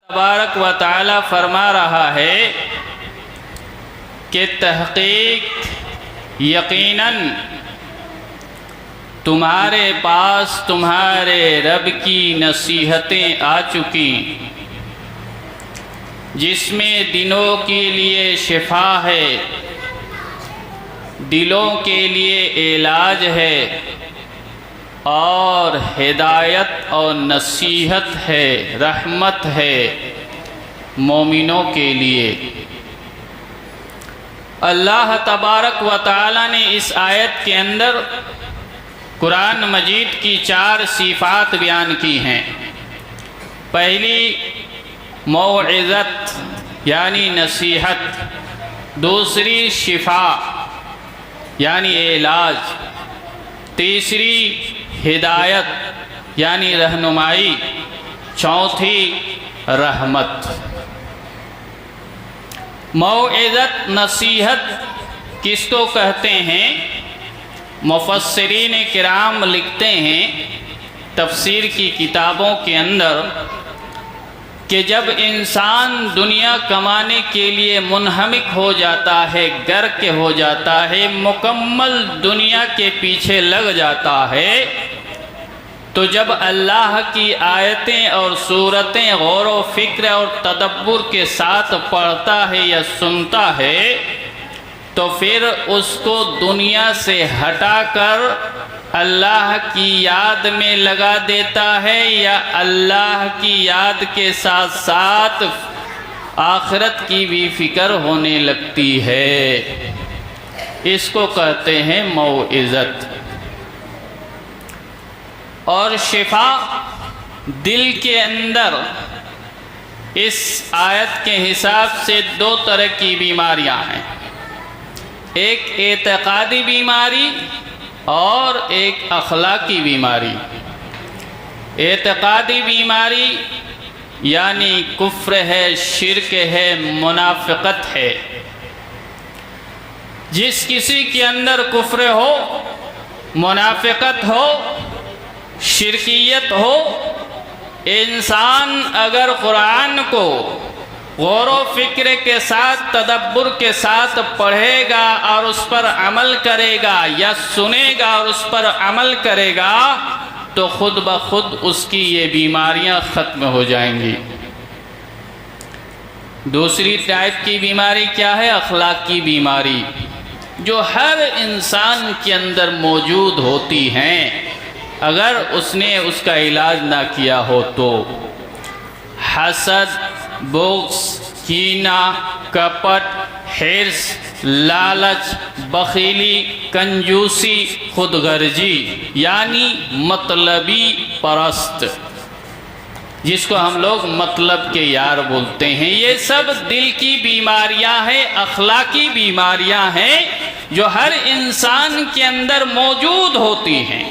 तबारक व तआला फरमा रहा है कि तहक़ीक़ यकीनन तुम्हारे पास तुम्हारे रब की नसीहतें आ चुकी, जिसमें दिनों के लिए शिफा है, दिलों के लिए इलाज है और हिदायत और नसीहत है, रहमत है मोमिनों के लिए। अल्लाह तबारक व तआला ने इस आयत के अंदर कुरान मजीद की 4 सिफ़ात बयान की हैं। पहली मौइज़त यानी नसीहत, दूसरी शिफा यानी इलाज, तीसरी हिदायत यानी रहनुमाई, चौथी रहमत। मौइज़त नसीहत किसको कहते हैं? मुफस्सिरीन किराम लिखते हैं तफसीर की किताबों के अंदर कि जब इंसान दुनिया कमाने के लिए मुनहमिक हो जाता है, गर्क हो जाता है, मुकम्मल दुनिया के पीछे लग जाता है, तो जब अल्लाह की आयतें और सूरतें गौर व फिक्र और तदब्बुर के साथ पढ़ता है या सुनता है, तो फिर उसको दुनिया से हटाकर अल्लाह की याद में लगा देता है या अल्लाह की याद के साथ साथ आखिरत की भी फिक्र होने लगती है। इसको कहते हैं मौइज़त। और शिफा दिल के अंदर इस आयत के हिसाब से 2 तरह की बीमारियां हैं, एक एतक़ादी बीमारी और एक अखलाकी बीमारी। एतक़ादी बीमारी यानी कुफ्र है, शिरक है, मुनाफ़िक़त है। जिस किसी के अंदर कुफ्र हो, मुनाफ़िक़त हो, शिरकियत हो, इंसान अगर कुरान को गौर व फिक्र के साथ, तदब्बुर के साथ पढ़ेगा और उस पर अमल करेगा या सुनेगा और उस पर अमल करेगा, तो खुद ब खुद उसकी ये बीमारियां ख़त्म हो जाएंगी। दूसरी टाइप की बीमारी क्या है? अखलाकी बीमारी, जो हर इंसान के अंदर मौजूद होती हैं अगर उसने उसका इलाज ना किया हो तो। हसद, बुग़्ज़, कीना, कपट, हिर्स, लालच, बखीली, कंजूसी, खुदगर्जी यानी मतलबी परस्त, जिसको हम लोग मतलब के यार बोलते हैं। ये सब दिल की बीमारियां हैं, अखलाकी बीमारियां हैं जो हर इंसान के अंदर मौजूद होती हैं।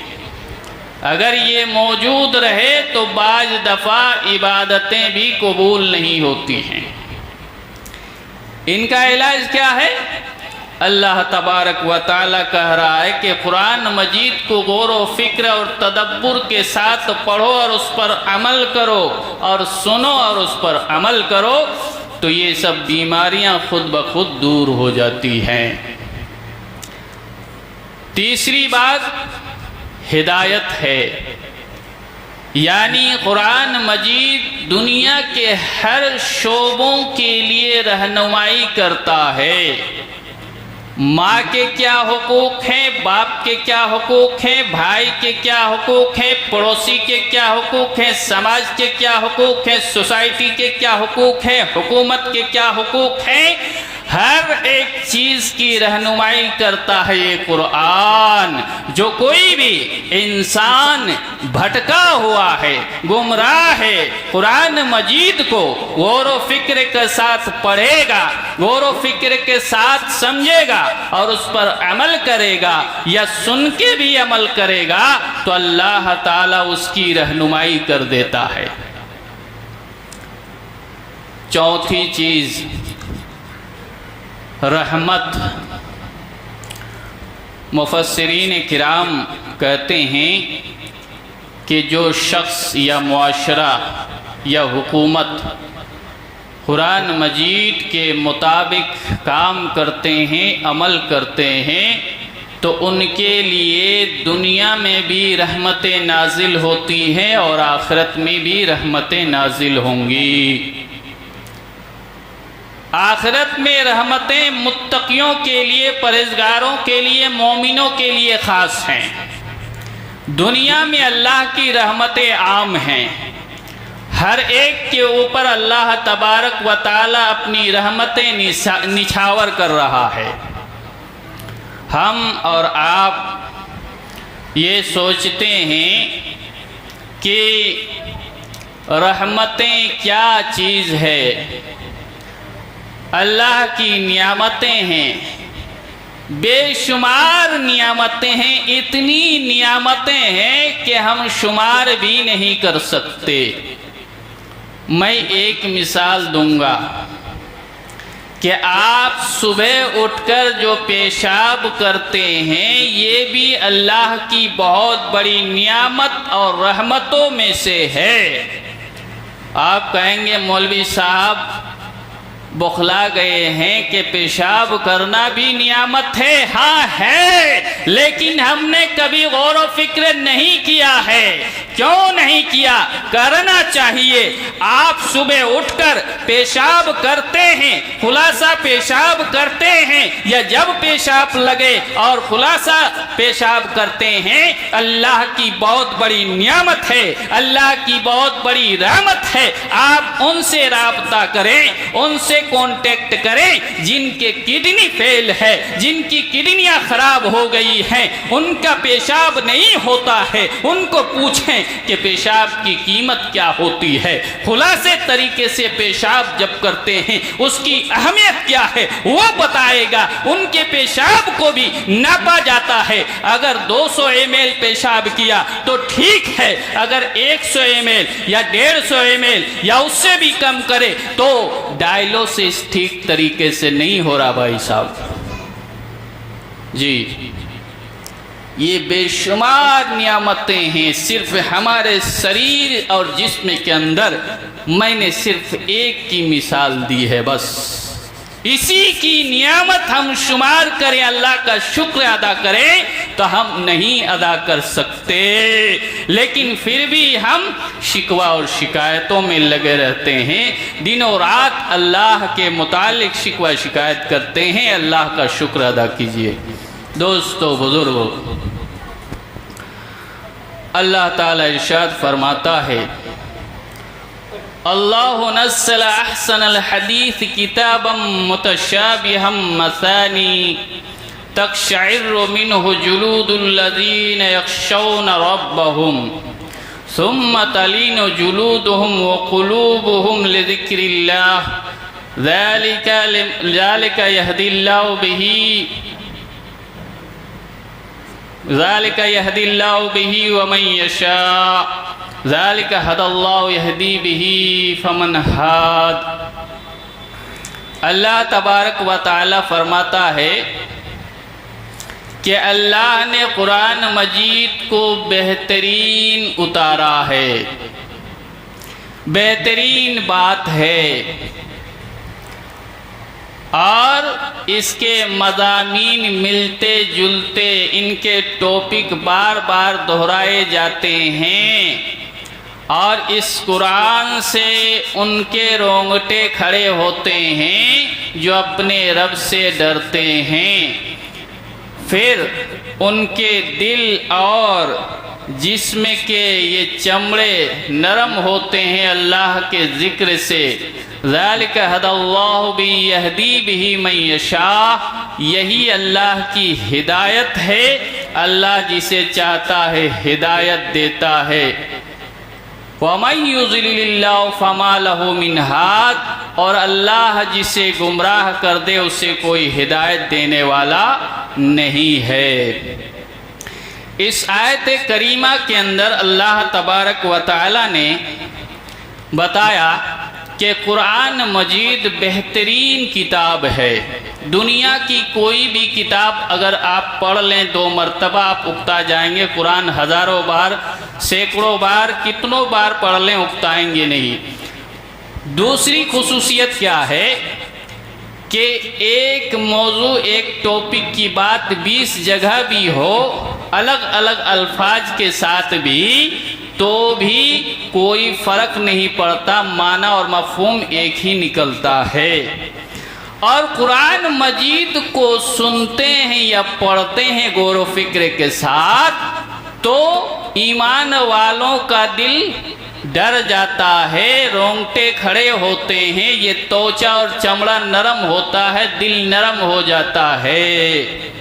अगर ये मौजूद रहे तो बाज़ दफ़ा इबादतें भी कबूल नहीं होती हैं। इनका इलाज क्या है? अल्लाह तबारक व तआला कह रहा है कि कुरान मजीद को गौर व फिक्र और तदब्बुर के साथ पढ़ो और उस पर अमल करो, और सुनो और उस पर अमल करो, तो ये सब बीमारियां खुद ब खुद दूर हो जाती हैं। तीसरी बात हिदायत है, यानी कुरान मजीद दुनिया के हर शोबों के लिए रहनुमाई करता है। माँ के क्या हुकूक हैं, बाप के क्या हुकूक हैं, भाई के क्या हुकूक हैं, पड़ोसी के क्या हुकूक हैं, समाज के क्या हुकूक हैं, सोसाइटी के क्या हुकूक हैं, हुकूमत के क्या हुकूक हैं, हर एक चीज़ की रहनुमाई करता है ये कुरान। जो कोई भी इंसान भटका हुआ है, गुमराह है, कुरान मजीद को गौर व फिक्र के साथ पढ़ेगा, गौर व फिक्र के साथ समझेगा और उस पर अमल करेगा या सुन के भी अमल करेगा, तो अल्लाह ताला उसकी रहनुमाई कर देता है। चौथी चीज़ रहमत। मुफस्सिरीन किराम कहते हैं कि जो शख्स या मुआशरा या हुकूमत कुरान मजीद के मुताबिक काम करते हैं, अमल करते हैं, तो उनके लिए दुनिया में भी रहमतें नाजिल होती हैं और आखिरत में भी रहमतें नाजिल होंगी। आखिरत में रहमतें मुत्तकियों के लिए, परहेज़गारों के लिए, मोमिनों के लिए ख़ास हैं। दुनिया में अल्लाह की रहमतें आम हैं, हर एक के ऊपर अल्लाह तबारक व ताला अपनी रहमतें निछावर कर रहा है। हम और आप ये सोचते हैं कि रहमतें क्या चीज़ है। अल्लाह की नियामतें हैं, बेशुमार नियामतें हैं, इतनी नियामतें हैं कि हम शुमार भी नहीं कर सकते। मैं एक मिसाल दूंगा कि आप सुबह उठकर जो पेशाब करते हैं, ये भी अल्लाह की बहुत बड़ी नियामत और रहमतों में से है। आप कहेंगे मौलवी साहब बौखला गए हैं कि पेशाब करना भी नियामत है। हाँ है, लेकिन हमने कभी गौर व फिक्र नहीं किया है। क्यों नहीं किया? करना चाहिए। आप सुबह उठकर पेशाब करते हैं, खुलासा पेशाब करते हैं, या जब पेशाब लगे और खुलासा पेशाब करते हैं, अल्लाह की बहुत बड़ी नियामत है, अल्लाह की बहुत बड़ी रहमत है। आप उनसे राब्ता करें, उनसे कांटेक्ट करें जिनके किडनी फेल है, जिनकी किडनियां खराब हो गई हैं, उनका पेशाब नहीं होता है। उनको पूछें कि पेशाब की कीमत क्या होती है, खुलासे तरीके से पेशाब जब करते हैं उसकी अहमियत क्या है वो बताएगा। उनके पेशाब को भी नापा जाता है। अगर 200 ml पेशाब किया तो ठीक है, अगर 100 ml या 150 ml या उससे भी कम करे तो डायलिसिस ठीक तरीके से नहीं हो रहा भाई साहब जी। ये बेशुमार नियामतें हैं सिर्फ हमारे शरीर और जिस्म के अंदर। मैंने सिर्फ एक की मिसाल दी है बस। इसी की नियामत हम शुमार करें, अल्लाह का शुक्र अदा करें तो हम नहीं अदा कर सकते। लेकिन फिर भी हम शिकवा और शिकायतों में लगे रहते हैं, दिनों रात अल्लाह के मुतालिक शिकवा शिकायत करते हैं। अल्लाह का शुक्र अदा कीजिए। दोस्तों बुजुर्गों, अल्लाह ताला इरशाद फरमाता है, अल्लाहु नज़्ज़ला अहसनल हदीस किताबम मुतशाबिहम मसानी तक़शइर्रु मिन्हु जुलूदुल लज़ीना यख़शौना रब्बहुम सुम्मा तलीनु जुलूदुहुम व क़ुलूबुहुम लिज़िक्रिल्लाह ज़ालिका यहदिल्लाहु बिही व मन यशा ज़ालिका हदल्लाहु यहदी बिही फमन हाद। अल्लाह तबारक व तआला फरमाता है कि अल्लाह ने कुरान मजीद को बेहतरीन उतारा है। बेहतरीन बात है और इसके मज़ामीन मिलते जुलते, इनके टॉपिक बार बार दोहराए जाते हैं और इस कुरान से उनके रोंगटे खड़े होते हैं जो अपने रब से डरते हैं। फिर उनके दिल और जिस्म के ये चमड़े नरम होते हैं अल्लाह के ज़िक्र से। ज़ालिका हदल्लाहु बिही यहदी बिही मन यशा, यही अल्लाह की हिदायत है। अल्लाह जिसे चाहता है हिदायत देता है। वमन युज़लिलिल्लाहु फमा लहु मिन हाद, और अल्लाह जिसे गुमराह कर दे उसे कोई हिदायत देने वाला नहीं है। इस आयत करीमा के अंदर अल्लाह तबारक व तआला ने बताया कि कुरान मजीद बेहतरीन किताब है। दुनिया की कोई भी किताब अगर आप पढ़ लें 2 मरतबा आप उकता जाएंगे। कुरान हज़ारों बार, सैकड़ों बार, कितनों बार पढ़ लें उकताएंगे नहीं। दूसरी खुसूसियत क्या है कि एक मौजू एक टॉपिक की बात 20 जगह भी हो अलग अलग अल्फाज के साथ भी, तो भी कोई फ़र्क नहीं पड़ता, माना और मफ़हूम एक ही निकलता है। और कुरान मजीद को सुनते हैं या पढ़ते हैं गौर व फिक्र के साथ, तो ईमान वालों का दिल डर जाता है, रोंगटे खड़े होते हैं, ये त्वचा और चमड़ा नरम होता है, दिल नरम हो जाता है।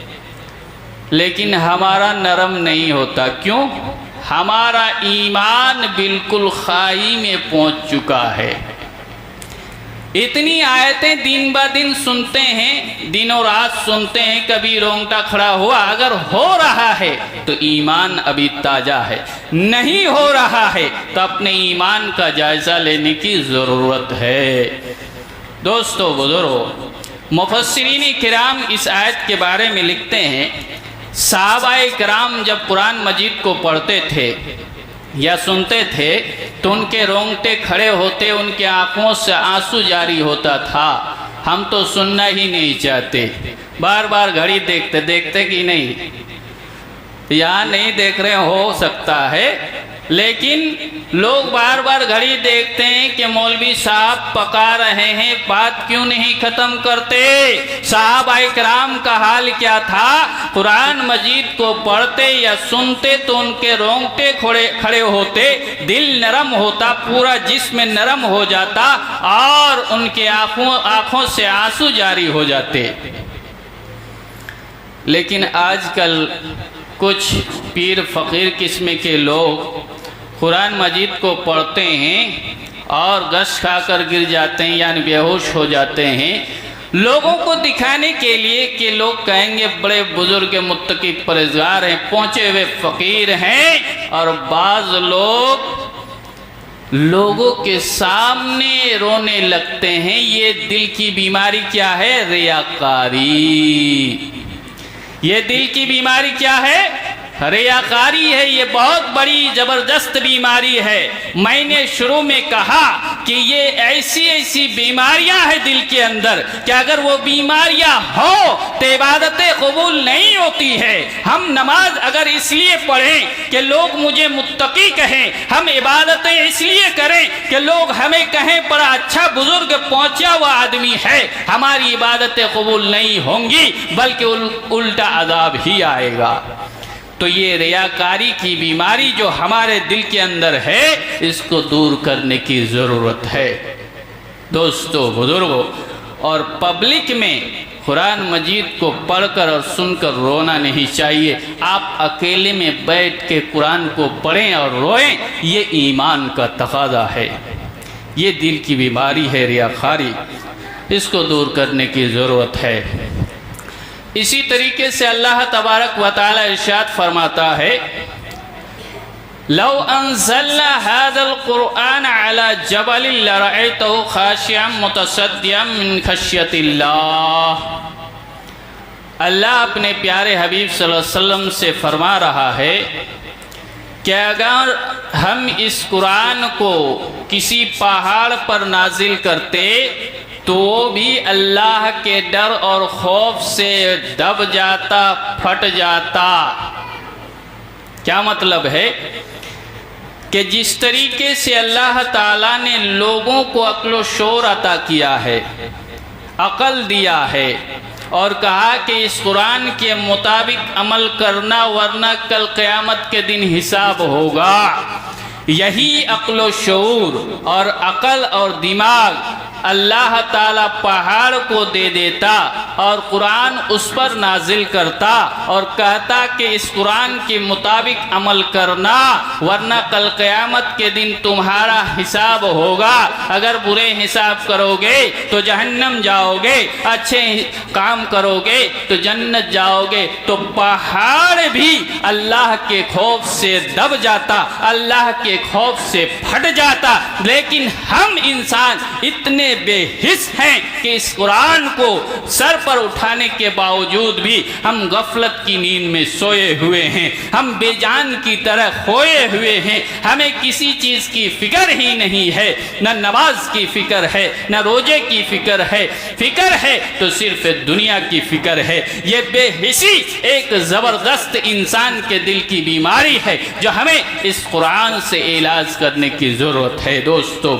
लेकिन हमारा नरम नहीं होता। क्यों? हमारा ईमान बिल्कुल खाई में पहुंच चुका है। इतनी आयतें दिन ब दिन सुनते हैं, दिनों रात सुनते हैं, कभी रोंगटा खड़ा हुआ। अगर हो रहा है तो ईमान अभी ताज़ा है, नहीं हो रहा है तो अपने ईमान का जायज़ा लेने की ज़रूरत है। दोस्तों बुजुर्गों, मुफस्सिरीन किराम इस आयत के बारे में लिखते हैं, सहाबाए किराम जब कुरान मजीद को पढ़ते थे या सुनते थे तो उनके रोंगटे खड़े होते, उनके आँखों से आंसू जारी होता था। हम तो सुनना ही नहीं चाहते, बार बार घड़ी देखते देखते कि नहीं, यहाँ नहीं देख रहे हो सकता है, लेकिन लोग बार बार घड़ी देखते हैं कि मौलवी साहब पका रहे हैं, बात क्यों नहीं ख़त्म करते। सहाबाए किराम का हाल क्या था? कुरान मजीद को पढ़ते या सुनते तो उनके रोंगटे खड़े होते, दिल नरम होता, पूरा जिस्म नरम हो जाता और उनके आँखों से आंसू जारी हो जाते। लेकिन आजकल कुछ पीर फ़कीर किस्म के लोग कुरान मजीद को पढ़ते हैं और गश खाकर गिर जाते हैं, यानी बेहोश हो जाते हैं, लोगों को दिखाने के लिए कि लोग कहेंगे बड़े बुजुर्ग मुत्तकी परहेज़गार हैं, पहुँचे हुए फ़कीर हैं। और बाज़ लोग लोगों के सामने रोने लगते हैं। ये दिल की बीमारी क्या है? रियाकारी। ये दिल की बीमारी क्या है? रियाकारी है। ये बहुत बड़ी ज़बरदस्त बीमारी है। मैंने शुरू में कहा कि ये ऐसी ऐसी बीमारियां हैं दिल के अंदर कि अगर वो बीमारियां हो तो इबादतें कबूल नहीं होती है। हम नमाज अगर इसलिए पढ़ें कि लोग मुझे मुत्तकी कहें, हम इबादतें इसलिए करें कि लोग हमें कहें बड़ा अच्छा बुजुर्ग पहुंचा हुआ आदमी है, हमारी इबादतें कबूल नहीं होंगी, बल्कि उल्टा अज़ाब ही आएगा। तो ये रियाकारी की बीमारी जो हमारे दिल के अंदर है, इसको दूर करने की ज़रूरत है। दोस्तों बुजुर्गों, और पब्लिक में कुरान मजीद को पढ़कर और सुनकर रोना नहीं चाहिए। आप अकेले में बैठ के कुरान को पढ़ें और रोएं, ये ईमान का तकाज़ा है। ये दिल की बीमारी है रियाकारी, इसको दूर करने की ज़रूरत है। इसी तरीके से अल्लाह तबारक व तआला इरशाद फरमाता है, लौ अंज़लना हाज़ल क़ुरआन अला जबलिन लरअयतहु ख़ाशिअन मुतसद्दिअन मिन ख़श्यतिल्लाह। अल्लाह अपने प्यारे हबीब सल्लल्लाहु अलैहि वसल्लम से फरमा रहा है कि अगर हम इस कुरान को किसी पहाड़ पर नाजिल करते तो वो भी अल्लाह के डर और खौफ से दब जाता, फट जाता। क्या मतलब है कि जिस तरीके से अल्लाह ताला ने लोगों को अक्ल व शोर अता किया है, अकल दिया है और कहा कि इस कुरान के मुताबिक अमल करना, वरना कल क़यामत के दिन हिसाब होगा। यही अक्ल व शऊर और अकल और दिमाग अल्लाह ताला पहाड़ को दे देता और कुरान उस पर नाजिल करता और कहता कि इस कुरान के मुताबिक अमल करना, वरना कल क़यामत के दिन तुम्हारा हिसाब होगा। अगर बुरे हिसाब करोगे तो जहन्नम जाओगे, अच्छे काम करोगे तो जन्नत जाओगे। तो पहाड़ भी अल्लाह के खौफ से दब जाता, अल्लाह के खौफ से फट जाता। लेकिन हम इंसान इतने बेहिस हैं कि इस कुरान को सर पर उठाने के बावजूद भी हम गफलत की नींद में सोए हुए हैं, हम बेजान की तरह खोए हुए हैं। हमें किसी चीज़ की फिक्र ही नहीं है, न नमाज की फिक्र है, न रोजे की फिक्र है। फिक्र है तो सिर्फ दुनिया की फिक्र है। ये बेहिसी एक ज़बरदस्त इंसान के दिल की बीमारी है जो हमें इस कुरान से इलाज करने की ज़रूरत है। दोस्तों